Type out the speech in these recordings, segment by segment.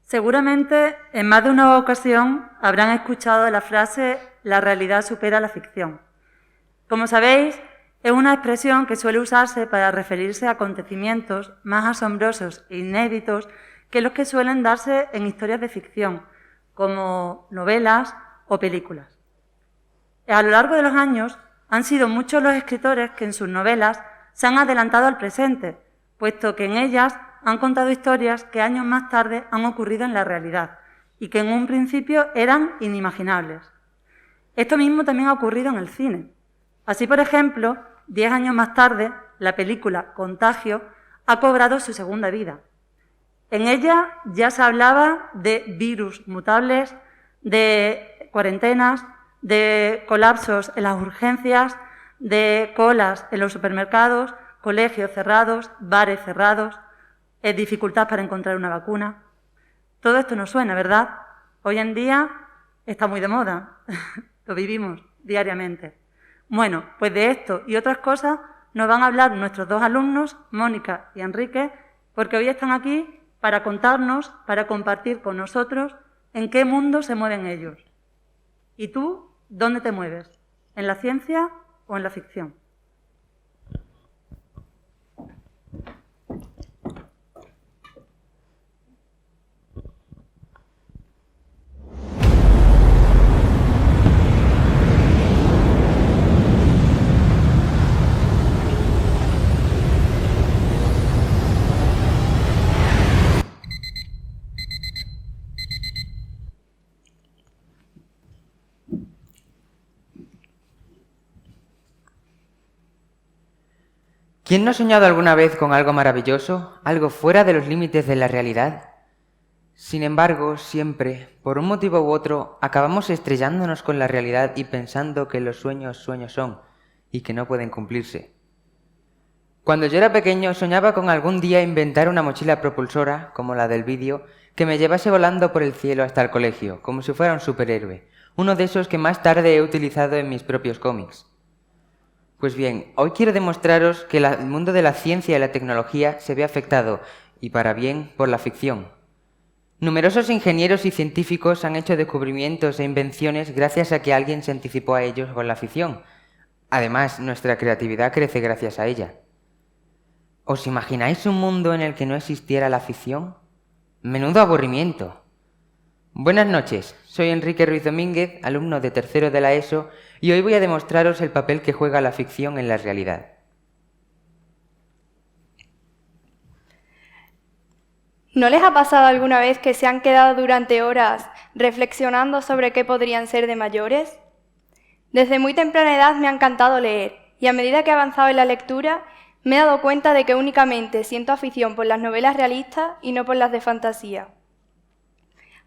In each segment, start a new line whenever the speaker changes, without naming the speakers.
Seguramente en más de una ocasión habrán escuchado la frase «la realidad supera la ficción». Como sabéis, es una expresión que suele usarse para referirse a acontecimientos más asombrosos e inéditos que los que suelen darse en historias de ficción, como novelas o películas. A lo largo de los años han sido muchos los escritores que en sus novelas se han adelantado al presente, puesto que en ellas han contado historias que años más tarde han ocurrido en la realidad y que en un principio eran inimaginables. Esto mismo también ha ocurrido en el cine. Así, por ejemplo, 10 años más tarde, la película Contagio ha cobrado su segunda vida. En ella ya se hablaba de virus mutables, de cuarentenas, de colapsos en las urgencias, de colas en los supermercados, colegios cerrados, bares cerrados, dificultad para encontrar una vacuna. Todo esto nos suena, ¿verdad? Hoy en día está muy de moda, lo vivimos diariamente. Bueno, pues de esto y otras cosas nos van a hablar nuestros dos alumnos, Mónica y Enrique, porque hoy están aquí para contarnos, para compartir con nosotros en qué mundo se mueven ellos. ¿Y tú dónde te mueves? ¿En la ciencia o en la ficción?
¿Quién no ha soñado alguna vez con algo maravilloso, algo fuera de los límites de la realidad? Sin embargo, siempre, por un motivo u otro, acabamos estrellándonos con la realidad y pensando que los sueños son y que no pueden cumplirse. Cuando yo era pequeño soñaba con algún día inventar una mochila propulsora, como la del vídeo, que me llevase volando por el cielo hasta el colegio, como si fuera un superhéroe, uno de esos que más tarde he utilizado en mis propios cómics. Pues bien, hoy quiero demostraros que el mundo de la ciencia y la tecnología se ve afectado, y para bien, por la ficción. Numerosos ingenieros y científicos han hecho descubrimientos e invenciones gracias a que alguien se anticipó a ellos con la ficción. Además, nuestra creatividad crece gracias a ella. ¿Os imagináis un mundo en el que no existiera la ficción? ¡Menudo aburrimiento! Buenas noches, soy Enrique Ruiz Domínguez, alumno de tercero de la ESO, y hoy voy a demostraros el papel que juega la ficción en la realidad.
¿No les ha pasado alguna vez que se han quedado durante horas reflexionando sobre qué podrían ser de mayores? Desde muy temprana edad me ha encantado leer, y a medida que he avanzado en la lectura, me he dado cuenta de que únicamente siento afición por las novelas realistas y no por las de fantasía.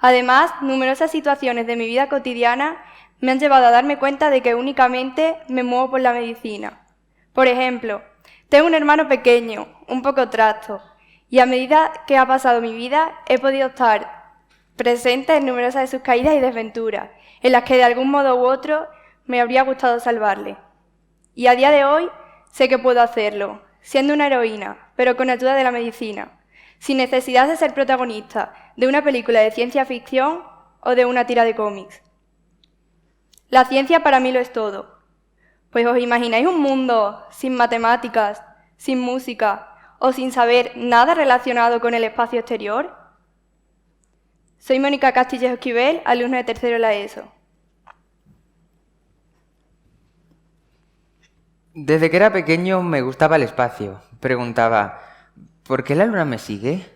Además, numerosas situaciones de mi vida cotidiana me han llevado a darme cuenta de que únicamente me muevo por la medicina. Por ejemplo, tengo un hermano pequeño, un poco trasto, y a medida que ha pasado mi vida he podido estar presente en numerosas de sus caídas y desventuras, en las que de algún modo u otro me habría gustado salvarle. Y a día de hoy sé que puedo hacerlo, siendo una heroína, pero con ayuda de la medicina, sin necesidad de ser protagonista de una película de ciencia ficción o de una tira de cómics. La ciencia para mí lo es todo. Pues ¿os imagináis un mundo sin matemáticas, sin música o sin saber nada relacionado con el espacio exterior? Soy Mónica Castillejo Esquivel, alumna de tercero de la ESO.
Desde que era pequeño me gustaba el espacio. Preguntaba, ¿por qué la luna me sigue?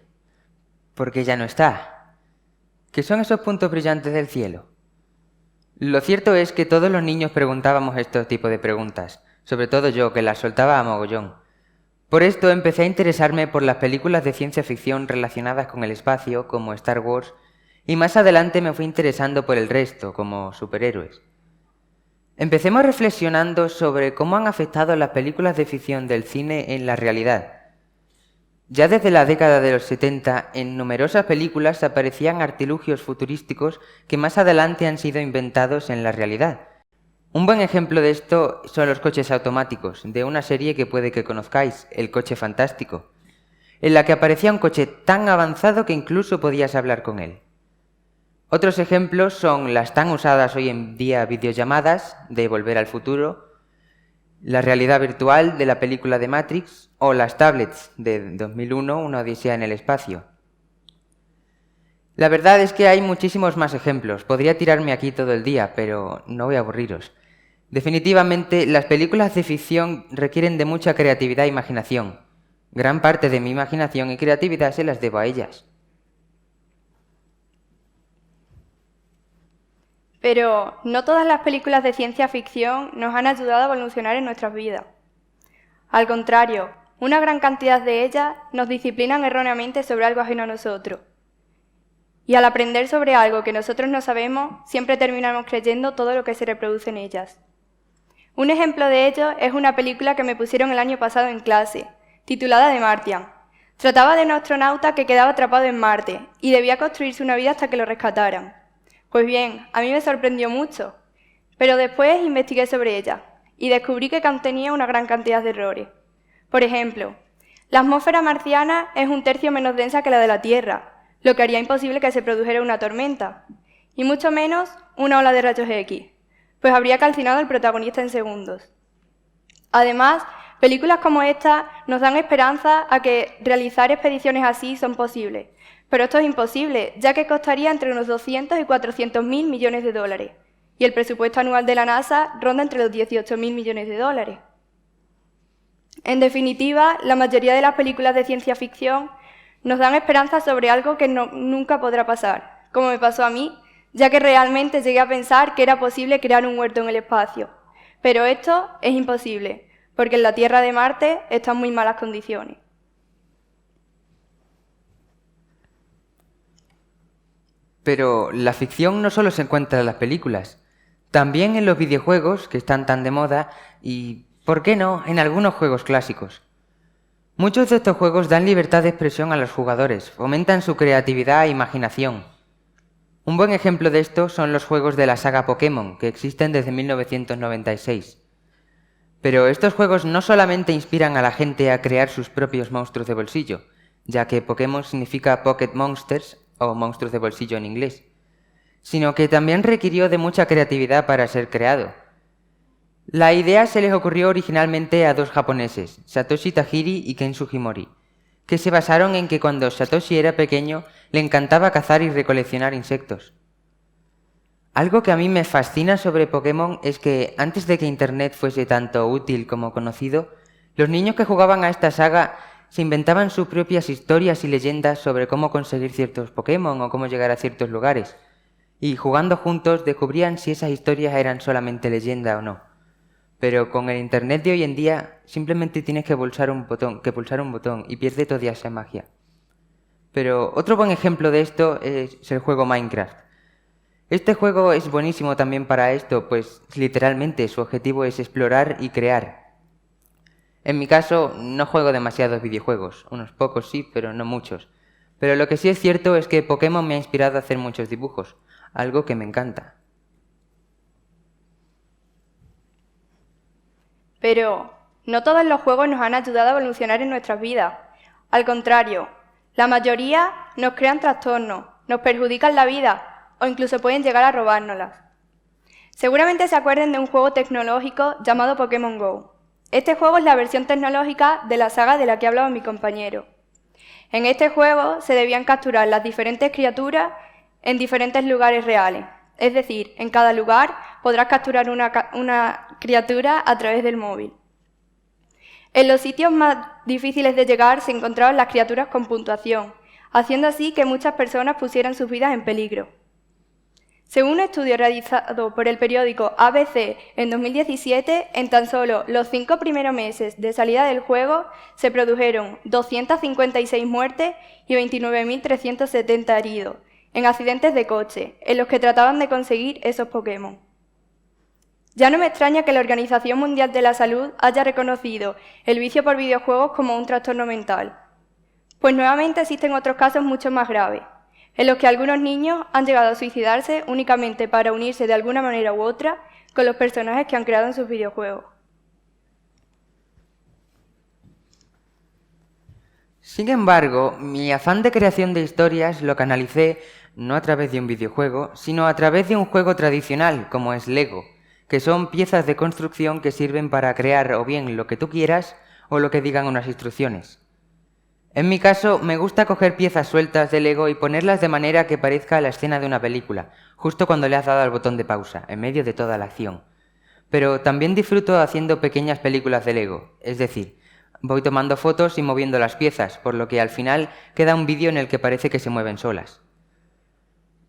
¿Por qué ya no está? ¿Qué son esos puntos brillantes del cielo? Lo cierto es que todos los niños preguntábamos estos tipos de preguntas, sobre todo yo, que las soltaba a mogollón. Por esto empecé a interesarme por las películas de ciencia ficción relacionadas con el espacio, como Star Wars, y más adelante me fui interesando por el resto, como superhéroes. Empecemos reflexionando sobre cómo han afectado las películas de ficción del cine en la realidad. Ya desde la década de los 70, en numerosas películas aparecían artilugios futurísticos que más adelante han sido inventados en la realidad. Un buen ejemplo de esto son los coches automáticos, de una serie que puede que conozcáis, El coche fantástico. en la que aparecía un coche tan avanzado que incluso podías hablar con él. Otros ejemplos son las tan usadas hoy en día videollamadas de Volver al Futuro, la realidad virtual de la película de Matrix o las tablets de 2001, Una odisea en el espacio. La verdad es que hay muchísimos más ejemplos. Podría tirarme aquí todo el día, pero no voy a aburriros. Definitivamente, las películas de ficción requieren de mucha creatividad e imaginación. Gran parte de mi imaginación y creatividad se las debo a ellas.
Pero no todas las películas de ciencia ficción nos han ayudado a evolucionar en nuestras vidas. Al contrario, una gran cantidad de ellas nos disciplinan erróneamente sobre algo ajeno a nosotros. Y al aprender sobre algo que nosotros no sabemos, siempre terminamos creyendo todo lo que se reproduce en ellas. Un ejemplo de ello es una película que me pusieron el año pasado en clase, titulada The Martian. Trataba de un astronauta que quedaba atrapado en Marte y debía construirse una vida hasta que lo rescataran. Pues bien, a mí me sorprendió mucho, pero después investigué sobre ella y descubrí que contenía una gran cantidad de errores. Por ejemplo, la atmósfera marciana es 1/3 menos densa que la de la Tierra, lo que haría imposible que se produjera una tormenta, y mucho menos una ola de rayos X, pues habría calcinado al protagonista en segundos. Además, películas como esta nos dan esperanza a que realizar expediciones así son posibles, pero esto es imposible, ya que costaría entre unos 200 y 400.000 millones de dólares, y el presupuesto anual de la NASA ronda entre los 18.000 millones de dólares. En definitiva, la mayoría de las películas de ciencia ficción nos dan esperanza sobre algo que nunca podrá pasar, como me pasó a mí, ya que realmente llegué a pensar que era posible crear un huerto en el espacio. Pero esto es imposible, porque en la Tierra de Marte está en muy malas condiciones.
Pero la ficción no solo se encuentra en las películas, también en los videojuegos, que están tan de moda, y, ¿por qué no?, en algunos juegos clásicos. Muchos de estos juegos dan libertad de expresión a los jugadores, fomentan su creatividad e imaginación. Un buen ejemplo de esto son los juegos de la saga Pokémon, que existen desde 1996. Pero estos juegos no solamente inspiran a la gente a crear sus propios monstruos de bolsillo, ya que Pokémon significa Pocket Monsters, o monstruos de bolsillo en inglés, sino que también requirió de mucha creatividad para ser creado. La idea se les ocurrió originalmente a dos japoneses, Satoshi Tajiri y Ken Sugimori, que se basaron en que cuando Satoshi era pequeño le encantaba cazar y recoleccionar insectos. Algo que a mí me fascina sobre Pokémon es que antes de que Internet fuese tanto útil como conocido, los niños que jugaban a esta saga se inventaban sus propias historias y leyendas sobre cómo conseguir ciertos Pokémon o cómo llegar a ciertos lugares, y jugando juntos descubrían si esas historias eran solamente leyenda o no. Pero con el Internet de hoy en día simplemente tienes que pulsar un botón y pierde toda esa magia. Pero otro buen ejemplo de esto es el juego Minecraft. Este juego es buenísimo también para esto, pues literalmente su objetivo es explorar y crear. En mi caso, no juego demasiados videojuegos, unos pocos sí, pero no muchos. Pero lo que sí es cierto es que Pokémon me ha inspirado a hacer muchos dibujos, algo que me encanta.
Pero no todos los juegos nos han ayudado a evolucionar en nuestras vidas. Al contrario, la mayoría nos crean trastornos, nos perjudican la vida o incluso pueden llegar a robárnoslas. Seguramente se acuerden de un juego tecnológico llamado Pokémon GO. Este juego es la versión tecnológica de la saga de la que ha hablado mi compañero. En este juego se debían capturar las diferentes criaturas en diferentes lugares reales. Es decir, en cada lugar podrás capturar una criatura a través del móvil. En los sitios más difíciles de llegar se encontraban las criaturas con puntuación, haciendo así que muchas personas pusieran sus vidas en peligro. Según un estudio realizado por el periódico ABC en 2017, en tan solo los 5 primeros meses de salida del juego se produjeron 256 muertes y 29.370 heridos en accidentes de coche, en los que trataban de conseguir esos Pokémon. Ya no me extraña que la Organización Mundial de la Salud haya reconocido el vicio por videojuegos como un trastorno mental, pues nuevamente existen otros casos mucho más graves, en los que algunos niños han llegado a suicidarse únicamente para unirse de alguna manera u otra con los personajes que han creado en sus videojuegos.
Sin embargo, mi afán de creación de historias lo canalicé no a través de un videojuego, sino a través de un juego tradicional, como es Lego, que son piezas de construcción que sirven para crear o bien lo que tú quieras o lo que digan unas instrucciones. En mi caso, me gusta coger piezas sueltas de Lego y ponerlas de manera que parezca la escena de una película, justo cuando le has dado al botón de pausa, en medio de toda la acción. Pero también disfruto haciendo pequeñas películas de Lego, es decir, voy tomando fotos y moviendo las piezas, por lo que al final queda un vídeo en el que parece que se mueven solas.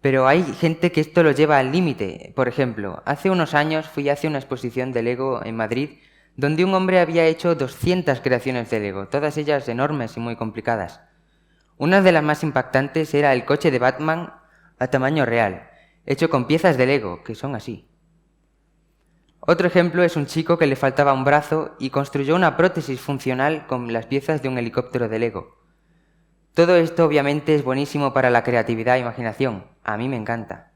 Pero hay gente que esto lo lleva al límite. Por ejemplo, hace unos años fui hacia una exposición de Lego en Madrid, donde un hombre había hecho 200 creaciones de Lego, todas ellas enormes y muy complicadas. Una de las más impactantes era el coche de Batman a tamaño real, hecho con piezas de Lego, que son así. Otro ejemplo es un chico que le faltaba un brazo y construyó una prótesis funcional con las piezas de un helicóptero de Lego. Todo esto obviamente es buenísimo para la creatividad e imaginación. A mí me encanta.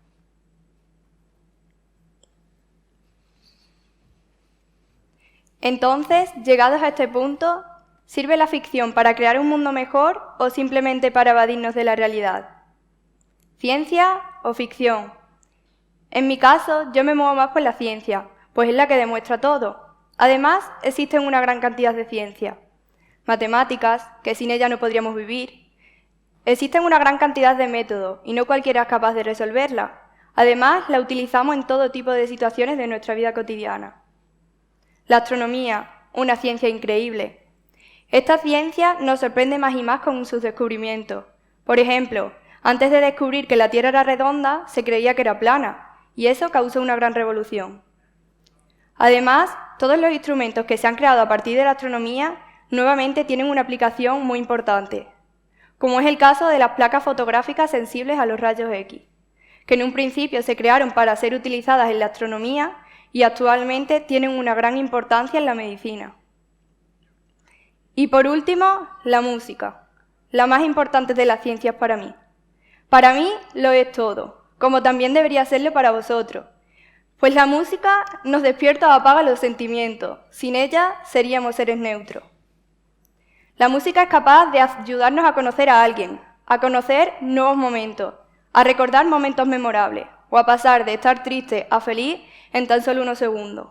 Entonces, llegados a este punto, ¿sirve la ficción para crear un mundo mejor o simplemente para evadirnos de la realidad? ¿Ciencia o ficción? En mi caso, yo me muevo más por la ciencia, pues es la que demuestra todo. Además, existen una gran cantidad de ciencia. Matemáticas, que sin ella no podríamos vivir. Existen una gran cantidad de métodos, y no cualquiera es capaz de resolverla. Además, la utilizamos en todo tipo de situaciones de nuestra vida cotidiana. La astronomía, una ciencia increíble. Esta ciencia nos sorprende más y más con sus descubrimientos. Por ejemplo, antes de descubrir que la Tierra era redonda, se creía que era plana, y eso causó una gran revolución. Además, todos los instrumentos que se han creado a partir de la astronomía nuevamente tienen una aplicación muy importante, como es el caso de las placas fotográficas sensibles a los rayos X, que en un principio se crearon para ser utilizadas en la astronomía y actualmente tienen una gran importancia en la medicina. Y por último, la música, la más importante de las ciencias para mí. Para mí lo es todo, como también debería serlo para vosotros, pues la música nos despierta o apaga los sentimientos, sin ella seríamos seres neutros. La música es capaz de ayudarnos a conocer a alguien, a conocer nuevos momentos, a recordar momentos memorables, o a pasar de estar triste a feliz en tan solo unos segundos.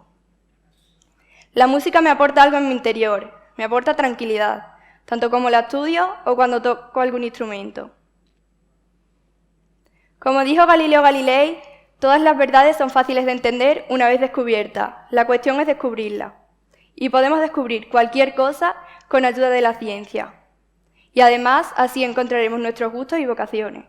La música me aporta algo en mi interior, me aporta tranquilidad, tanto como la estudio o cuando toco algún instrumento. Como dijo Galileo Galilei, todas las verdades son fáciles de entender una vez descubiertas, la cuestión es descubrirlas. Y podemos descubrir cualquier cosa con ayuda de la ciencia. Y además, así encontraremos nuestros gustos y vocaciones.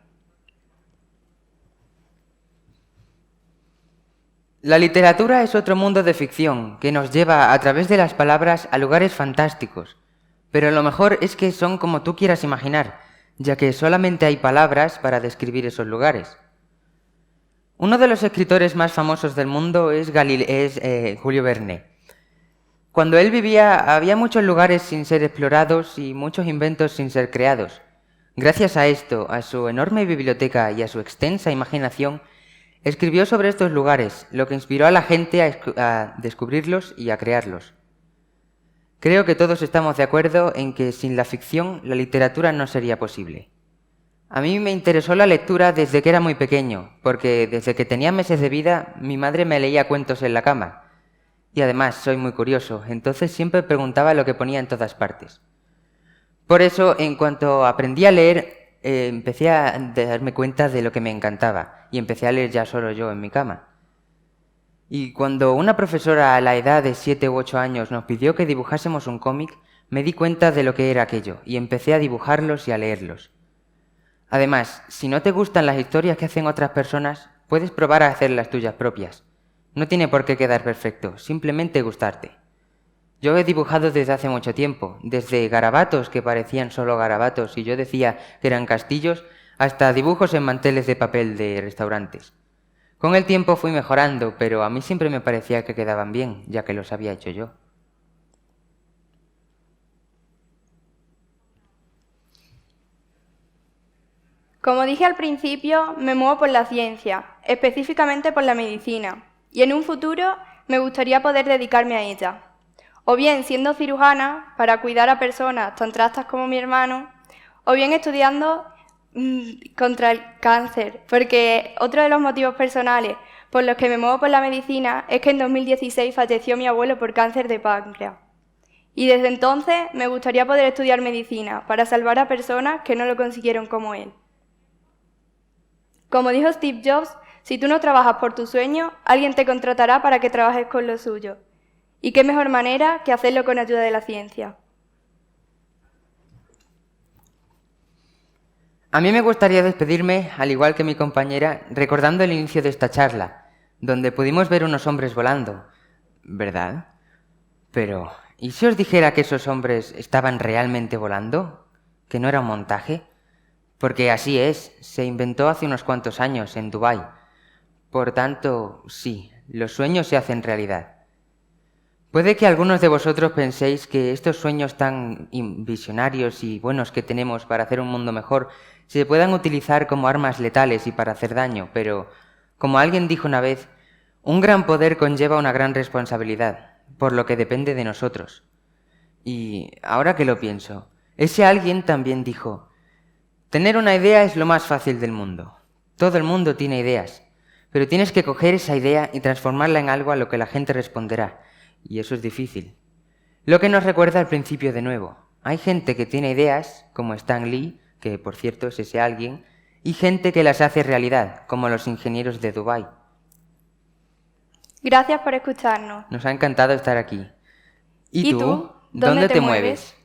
La literatura es otro mundo de ficción que nos lleva a través de las palabras a lugares fantásticos, pero lo mejor es que son como tú quieras imaginar, ya que solamente hay palabras para describir esos lugares. Uno de los escritores más famosos del mundo es Julio Verne. Cuando él vivía había muchos lugares sin ser explorados y muchos inventos sin ser creados. Gracias a esto, a su enorme biblioteca y a su extensa imaginación, escribió sobre estos lugares, lo que inspiró a la gente a descubrirlos y a crearlos. Creo que todos estamos de acuerdo en que sin la ficción la literatura no sería posible. A mí me interesó la lectura desde que era muy pequeño, porque desde que tenía meses de vida mi madre me leía cuentos en la cama. Y además soy muy curioso, entonces siempre preguntaba lo que ponía en todas partes. Por eso, en cuanto aprendí a leer, empecé a darme cuenta de lo que me encantaba y empecé a leer ya solo yo en mi cama. Y cuando una profesora a la edad de 7 u 8 años nos pidió que dibujásemos un cómic, me di cuenta de lo que era aquello y empecé a dibujarlos y a leerlos. Además, si no te gustan las historias que hacen otras personas, puedes probar a hacer las tuyas propias. No tiene por qué quedar perfecto, simplemente gustarte. Yo he dibujado desde hace mucho tiempo, desde garabatos que parecían solo garabatos y yo decía que eran castillos, hasta dibujos en manteles de papel de restaurantes. Con el tiempo fui mejorando, pero a mí siempre me parecía que quedaban bien, ya que los había hecho yo.
Como dije al principio, me muevo por la ciencia, específicamente por la medicina, y en un futuro me gustaría poder dedicarme a ella. o bien siendo cirujana para cuidar a personas tan trastas como mi hermano, o bien estudiando contra el cáncer, porque otro de los motivos personales por los que me muevo por la medicina es que en 2016 falleció mi abuelo por cáncer de páncreas. Y desde entonces me gustaría poder estudiar medicina para salvar a personas que no lo consiguieron como él. Como dijo Steve Jobs, si tú no trabajas por tu sueño, alguien te contratará para que trabajes con lo suyo. Y qué mejor manera que hacerlo con ayuda de la ciencia.
A mí me gustaría despedirme, al igual que mi compañera, recordando el inicio de esta charla, donde pudimos ver unos hombres volando, ¿verdad? Pero, ¿y si os dijera que esos hombres estaban realmente volando? ¿Que no era un montaje? Porque así es, se inventó hace unos cuantos años en Dubái. Por tanto, sí, los sueños se hacen realidad. Puede que algunos de vosotros penséis que estos sueños tan visionarios y buenos que tenemos para hacer un mundo mejor se puedan utilizar como armas letales y para hacer daño, pero, como alguien dijo una vez, un gran poder conlleva una gran responsabilidad, por lo que depende de nosotros. Y ahora que lo pienso, ese alguien también dijo, tener una idea es lo más fácil del mundo. Todo el mundo tiene ideas, pero tienes que coger esa idea y transformarla en algo a lo que la gente responderá. Y eso es difícil. Lo que nos recuerda al principio de nuevo. Hay gente que tiene ideas, como Stan Lee, que por cierto es ese alguien, y gente que las hace realidad, como los ingenieros de Dubái.
Gracias por escucharnos.
Nos ha encantado estar aquí.
¿Y tú?
¿Dónde te mueves?